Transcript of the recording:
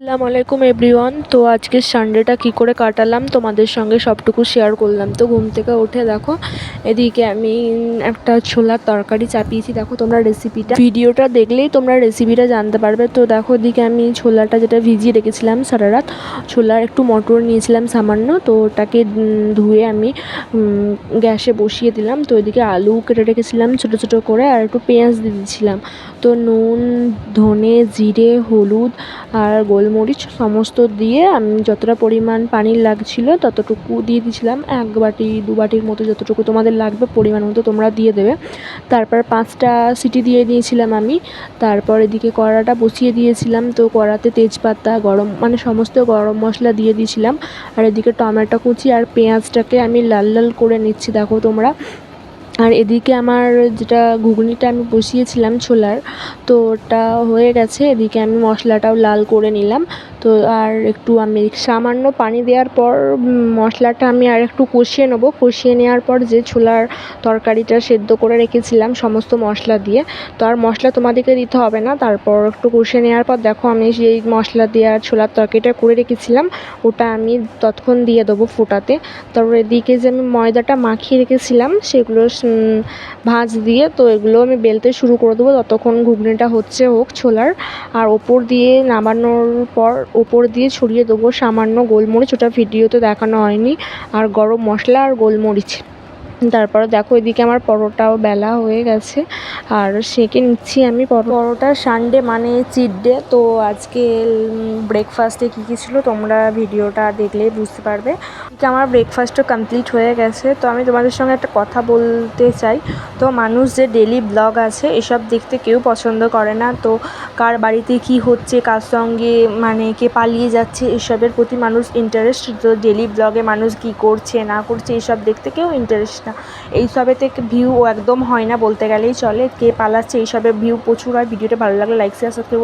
আসসালামু আলাইকুম এভরিওয়ান। তো আজকে সানডেটা কী করে কাটালাম তোমাদের সঙ্গে সবটুকু শেয়ার করলাম। তো ঘুম থেকে উঠে দেখো এদিকে আমি একটা ছোলার তরকারি চাপিয়েছি। দেখো তোমরা ভিডিওটা দেখলেই তোমরা রেসিপিটা জানতে পারবে। তো দেখো এদিকে আমি ছোলাটা যেটা ভিজিয়ে রেখেছিলাম সারা রাত, ছোলার একটু মটর নিয়েছিলাম সামান্য, তো ওটাকে ধুয়ে আমি গ্যাসে বসিয়ে দিলাম। তো এদিকে আলু কেটে রেখেছিলাম ছোটো ছোটো করে, আর একটু পেঁয়াজ দিয়ে দিয়েছিলাম। তো নুন, ধনে, জিরে, হলুদ আর গোলমরিচ সমস্ত দিয়ে আমি যতটা পরিমাণ পানি লাগছিল ততটুকু দিয়ে দিয়েছিলাম। 1 বাটি 2 বাটির মতো যতটুকু তোমাদের লাগবে পরিমাণ মতো তোমরা দিয়ে দেবে। তারপর 5টা সিটি দিয়ে দিয়েছিলাম আমি। তারপর এদিকে কড়াটা বসিয়ে দিয়েছিলাম। তো কড়াতে তেজপাতা, সমস্ত গরম মশলা দিয়ে দিয়েছিলাম। আর এদিকে টমেটো কুচি আর পেঁয়াজটাকে আমি লাল লাল করে নিচ্ছি দেখো তোমরা। আর এদিকে আমার যেটা ঘুগনিটা আমি বসিয়েছিলাম ছোলার, তো ওটা হয়ে গেছে। এদিকে আমি মশলাটাও লাল করে নিলাম। তো আর একটু আমি সামান্য পানি দেওয়ার পর মশলাটা আমি আর একটু কষিয়ে নেবো। কষিয়ে নেওয়ার পর যে ছোলার তরকারিটা সেদ্ধ করে রেখেছিলাম সমস্ত মশলা দিয়ে, তো আর মশলা তোমাদেরকে দিতে হবে না। তারপর একটু কষিয়ে নেওয়ার পর দেখো আমি সেই মশলা দিয়ে আর ছোলার তরকারিটা করে রেখেছিলাম ওটা আমি ততক্ষণ দিয়ে দেবো ফোটাতে। তারপর এদিকে যে আমি ময়দাটা মাখিয়ে রেখেছিলাম সেগুলো ভাঁজ দিয়ে, তো এগুলো আমি বেলতে শুরু করে দেবো ততক্ষণ ঘুগনিটা হোক ছোলার। আর ওপর দিয়ে নামানোর পর ওপর দিয়ে ছড়িয়ে দেবো সামান্য গোলমরিচ, ওটা ভিডিওতে দেখানো হয়নি, আর গরম মশলা আর গোলমরিচ। তারপরে দেখো এদিকে আমার পরোটাও বেলা হয়ে গেছে আর সেঁকে নিচ্ছি আমি। পরোটা সানডে মানে চিট ডে। তো আজকে ব্রেকফাস্টে কী কী ছিল তোমরা ভিডিওটা দেখলেই বুঝতে পারবে। আমার ব্রেকফাস্টও কমপ্লিট হয়ে গেছে। তো আমি তোমাদের সঙ্গে একটা কথা বলতে চাই। তো মানুষ যে ডেলি ব্লগ আছে এসব দেখতে কেউ পছন্দ করে না। তো কার বাড়িতে কি হচ্ছে, কার সঙ্গে কে পালিয়ে যাচ্ছে, এসবের প্রতি মানুষ ইন্টারেস্ট। তো ডেলি ব্লগে মানুষ কী করছে না করছে এইসব দেখতে কেউ ইন্টারেস্ট না। এইসবে থেকে ভিউ একদম হয় না বলতে গেলেই চলে। কে পালাচ্ছে এইসবে ভিউ প্রচুর হয়। ভিডিওটা ভালো লাগলে লাইক শেয়ার সাবস্ক্রাইব।